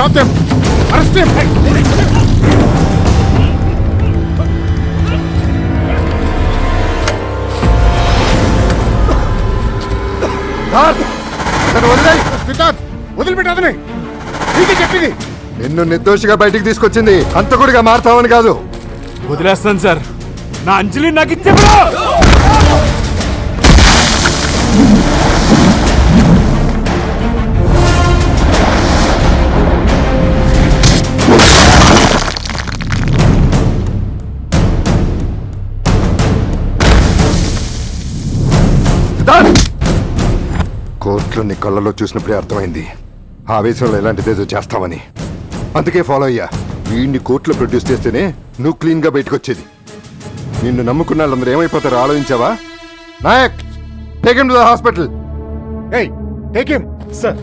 Stop them! Arrest him! వదిలిపెట్టి అతని నీకే చెప్పింది. నిన్ను నిర్దోషిగా బయటికి తీసుకొచ్చింది హంతకుడిగా మారుతావని కాదు. వదిలేస్తాను సార్. నా అంజలి నాకు ఇచ్చే కోర్టులో నీ కళ్ళలో చూసినప్పుడే అర్థమైంది ఆవేశంలో ఎలాంటిదేదో చేస్తావని. అందుకే ఫాలో అయ్యా. వీడిని కోర్టులో ప్రొడ్యూస్ చేస్తేనే నువ్వు క్లీన్ గా బయటకు వచ్చేది. నిన్ను నమ్ముకున్న వాళ్ళందరూ ఏమైపోతారో ఆలోచించావా? Nayak, take him to the hospital. ఏయ్, టేక్ హిమ్. సార్.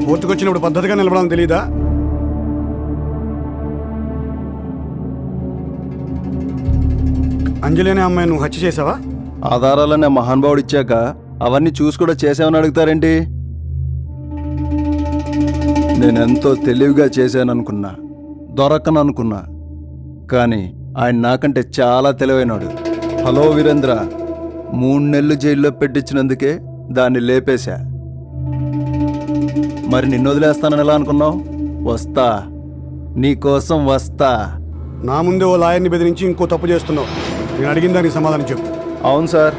కోర్టుకు వచ్చినప్పుడు పద్ధతిగా నిలబడాలని తెలీదా? అంజలి అనే అమ్మాయి నువ్వు హత్య చేసావా? ఆధారాలనే మహానుభావుడు ఇచ్చాక అవన్నీ చూసి కూడా చేసామని అడుగుతారేంటి? నేనెంతో తెలివిగా చేశాననుకున్నా, దొరకననుకున్నా, కానీ ఆయన నాకంటే చాలా తెలివైనడు. హలో వీరేంద్ర, 3 నెలలు జైల్లో పెట్టించినందుకే దాన్ని లేపేశా. మరి నిన్ను వదిలేస్తానని ఎలా అనుకున్నావు? వస్తా, నీకోసం వస్తా. నా ముందే ఓ లాయర్ని బెదిరించి ఇంకో తప్పు చేస్తున్నావు. నేను అడిగిన దానికి సమాధానం చెప్పు. అవును సార్,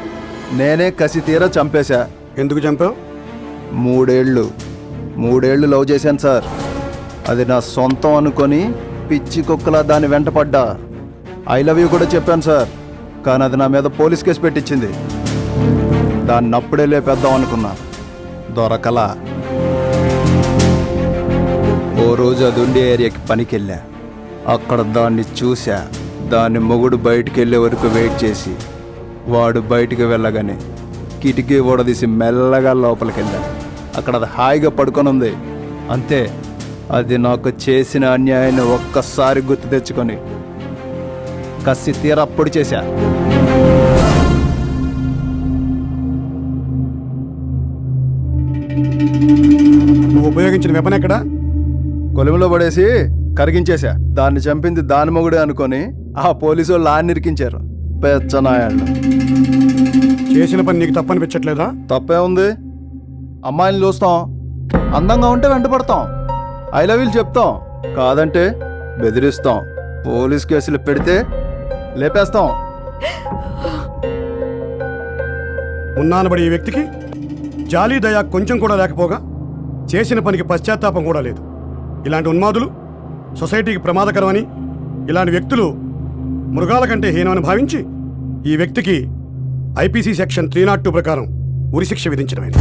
నేనే కసి తీరా చంపేశా. ఎందుకు చంపావు? 3 ఏళ్ళు లవ్ చేశాను సార్. అది నా సొంతం అనుకొని పిచ్చి కుక్కలా దాన్ని వెంటపడ్డా. ఐ లవ్ యూ కూడా చెప్పాను సార్, కానీ అది నా మీద పోలీస్ కేసు పెట్టించింది. దాన్ని అప్పుడే లేపేద్దాం అనుకున్నా, దొరకలా. ఓ రోజు అది ఉండే ఏరియాకి పనికి వెళ్ళా. అక్కడ దాన్ని చూసా. దాన్ని మొగుడు బయటికి వెళ్ళే వరకు వెయిట్ చేసి, వాడు బయటికి వెళ్ళగానే కిటికీ ఓడదీసి మెల్లగా లోపలికి వెళ్ళా. అక్కడ అది హాయిగా పడుకొని ఉంది. అంతే, అది నాకు చేసిన అన్యాయాన్ని ఒక్కసారి గుర్తు తెచ్చుకొని కసి తీరా పొడి చేశా. నువ్వు ఉపయోగించిన వెపన్ ఎక్కడా? కొలిమిలో పడేసి కరిగించేశా. దాన్ని చంపింది దాని మొగుడే అనుకొని ఆ పోలీసు వాళ్ళు లాన్ని ఇరికించారు. పెచ్చనాయాళ్ళు. చేసిన పని నీకు తప్పనిపించట్లేదా? తప్పే ఉంది. అమ్మాయిని చూస్తాం, అందంగా ఉంటే వెంటపడతాం, ఐ లవ్ యూ చెప్తాం, కాదంటే బెదిరిస్తాం, పోలీస్ కేసులు పెడితే లేపేస్తాం. ఉన్నానబడి ఈ వ్యక్తికి జాలి దయ కొంచెం కూడా లేకపోగా చేసిన పనికి పశ్చాత్తాపం కూడా లేదు. ఇలాంటి ఉన్మాదులు సొసైటీకి ప్రమాదకరమని, ఇలాంటి వ్యక్తులు మృగాల కంటే హీనమని భావించి ఈ వ్యక్తికి ఐపీసీ సెక్షన్ 302 ప్రకారం ఉరిశిక్ష విధించడమైంది.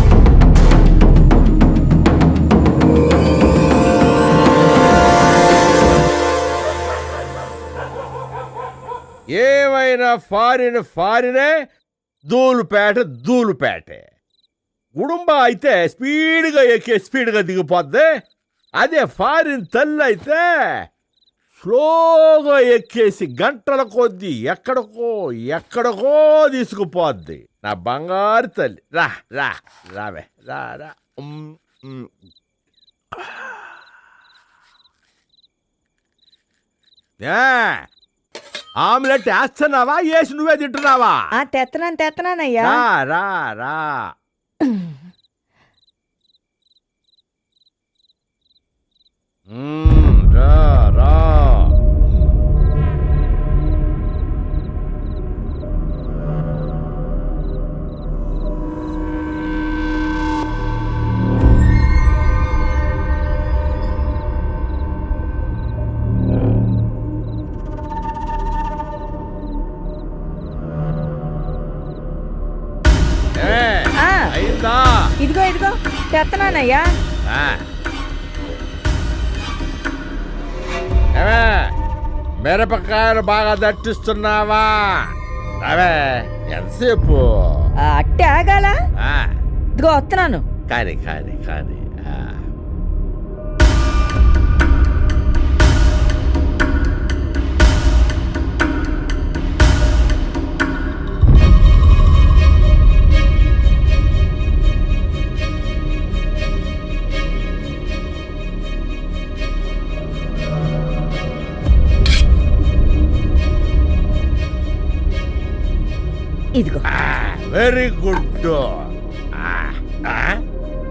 ఏమైనా ఫారినే, ధూళిపేటే. గుడుంబ అయితే స్పీడ్గా ఎక్కి స్పీడ్గా దిగిపోద్ది. అదే ఫారిన్ తల్లి అయితే స్లోగా ఎక్కేసి గంటల కొద్దీ ఎక్కడికో తీసుకుపోద్ది. నా బంగారు తల్లి. రావే. ఆమ్లెట్ వేస్తున్నావా, వేసి నువ్వే తింటున్నావా? తెత్తనానయ్యా. రా. రా. ఇదిగో తెత్తనానయ్యా. మిరపకాయలు బాగా దట్టిస్తున్నావా? అవే ఎంతసేపు అట్టే ఆగాల? ఇదిగో వస్తున్నాను. కానీ ఇదిగో వెరీ గుడ్.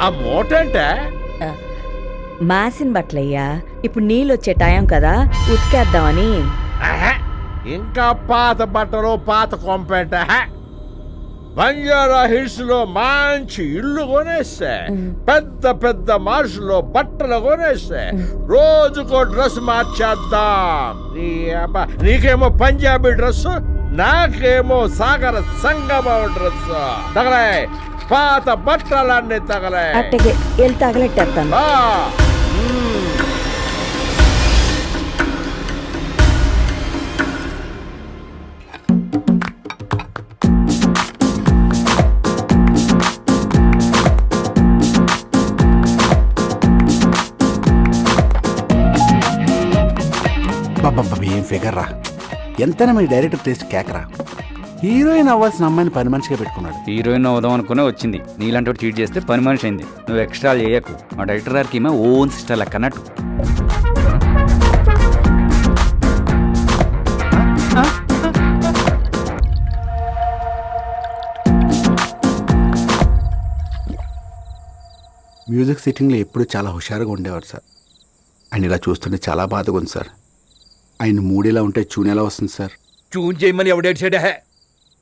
ఆ మూట అంటే ఆ, మాసిన బట్టలయ్యా. ఇప్పుడు నీళ్ళు వచ్చే టైం కదా, ఉతికేద్దామని. ఇంకా పాత బట్టలు పాత కొంపేట. బంజారా హిల్స్ లో మంచి ఇల్లు కొనేస్తే, పెద్ద పెద్ద మార్ష్ లో బట్టలు కొనేస్తే, రోజుకో డ్రెస్ మార్చేద్దాం. నీకేమో పంజాబీ డ్రెస్, నాకేమో సాగర సంగమం డ్రెస్. తగలే పాత బట్టలన్నీ తగలే. అట్టగే వెళ్ళి తగలెట్టేస్తాను. ఏం ఫిగర్ రా, ఎంతైనా మీ డైరెక్టర్ టేస్ట్ కేకరా. హీరోయిన్ అవ్వాల్సిన అమ్మాయిని పని మనిషిగా పెట్టుకున్నాడు. హీరోయిన్ అవుదాం అనుకునే వచ్చింది, నీలాంటి చీట్ చేస్తే పని మనిషి అయింది. నువ్వు ఎక్స్ట్రా చేయకు. మా డైరెక్టర్ గారికి ఏమో ఓన్ సిస్టర్ లెక్క అన్నట్టు. మ్యూజిక్ సిట్టింగ్లో ఎప్పుడు చాలా హుషారుగా ఉండేవాడు సార్. ఆయన ఇలా చూస్తుంటే చాలా బాధగా ఉంది సార్. ఆయన మూడేలా ఉంటే చూన్ ఎలా వస్తుంది సార్? ట్యూన్ చేయమని ఎవడేడ్చాడా?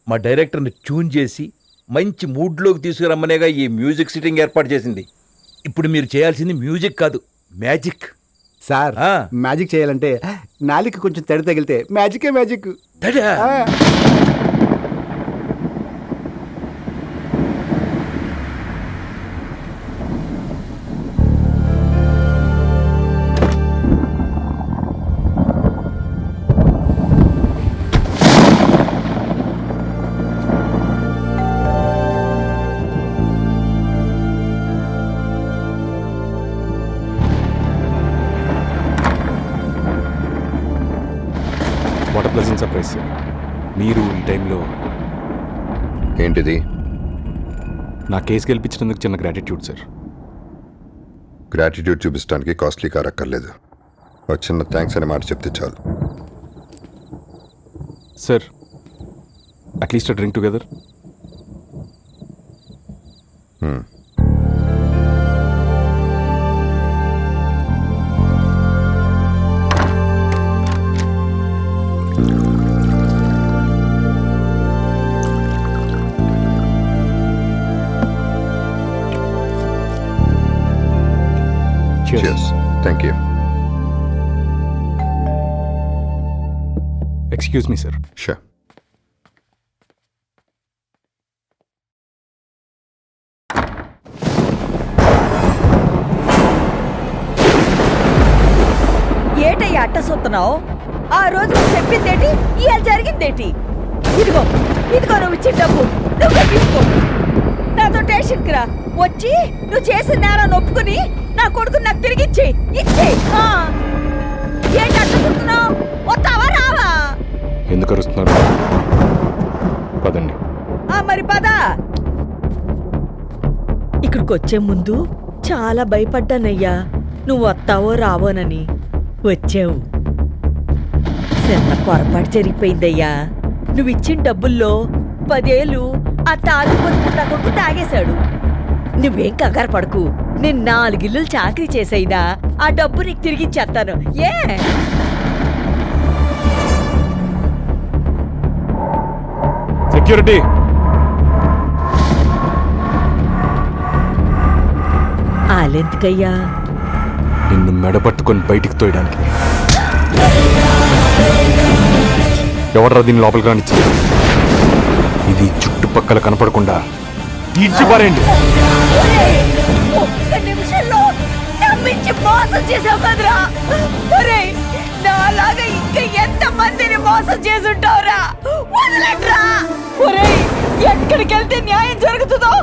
మా డైరెక్టర్ని ట్యూన్ చేసి మంచి మూడ్లోకి తీసుకురమ్మనేగా ఈ మ్యూజిక్ సిట్టింగ్ ఏర్పాటు చేసింది. ఇప్పుడు మీరు చేయాల్సింది మ్యూజిక్ కాదు, మ్యాజిక్. సార్ మ్యాజిక్ చేయాలంటే నాలికి కొంచెం తడి తగిలితే మ్యాజికే మ్యాజిక్. తడా? What pleasant surprise sir. మీరు ఈ టైంలో ఏంటిది? నా కేసు గెలిపించినందుకు చిన్న గ్రాటిట్యూడ్ సార్. గ్రాటిట్యూడ్ చూపించడానికి కాస్ట్లీ కార్ అక్కర్లేదు. ఒక చిన్న థ్యాంక్స్ అనే మాట చెప్తే చాలు. Sir at least drink together. Cheers. Thank you. Excuse me sir. Sure. ఏటయ్యా అట్ట సొత్తున్నావు? ఆ రోజు నువ్వు చెప్పిందేటి, ఇవాళ జరిగిందేటి? ఇదిగో ఇదిగో నువ్వు ఇచ్చిన డబ్బు నువ్వే తీసుకో. నాతో స్టేషన్కి రా, వచ్చి నువ్వు చేసిన నేరాన్ని ఒప్పుకుని నా కొడుకు నాకు తిరిగి ఇచ్చే. ఏంటి అట్ట సొత్తున్నావు? వస్తావా రావా? ఎందుకు అరుస్తున్నారు? పదండి. మరి పద. ఇక్కడికి వచ్చే ముందు చాలా భయపడ్డానయ్యా, నువ్వు వస్తావో రావోనని. వచ్చావు. చిన్న పొరపాటు జరిగిపోయిందయ్యా. నువ్వు ఇచ్చిన డబ్బుల్లో 10 ఏళ్ళు ఆ తాగుబోతుకుండా కొడుకు తాగేశాడు. నువ్వేం కంగారు పడకు, నేను 4 ఇల్లులు చాకరీ చేసైనా ఆ డబ్బు నీకు తిరిగి ఇచ్చేస్తాను. ఏ సెక్యూరిటీ. ఆలెందుకయ్యా? నిన్ను మెడపట్టుకొని బయటికి తోయడానికి. ఎవడరా దీన్ని లోపలికి రానిచ్చి? ఇది చుట్టుపక్కల కనపడకుండా తీర్చి పారేయండి. ఒక్క నిమిషంలో నమ్మించి మోసం చేసావు కదరా. ఒరేయ్, నాలాగా ఇంకా ఎంత మందిని మోసం చేసుంటావురా? వదలండ్రా. ఒరేయ్, ఎక్కడికి వెళ్తే న్యాయం జరుగుతుందో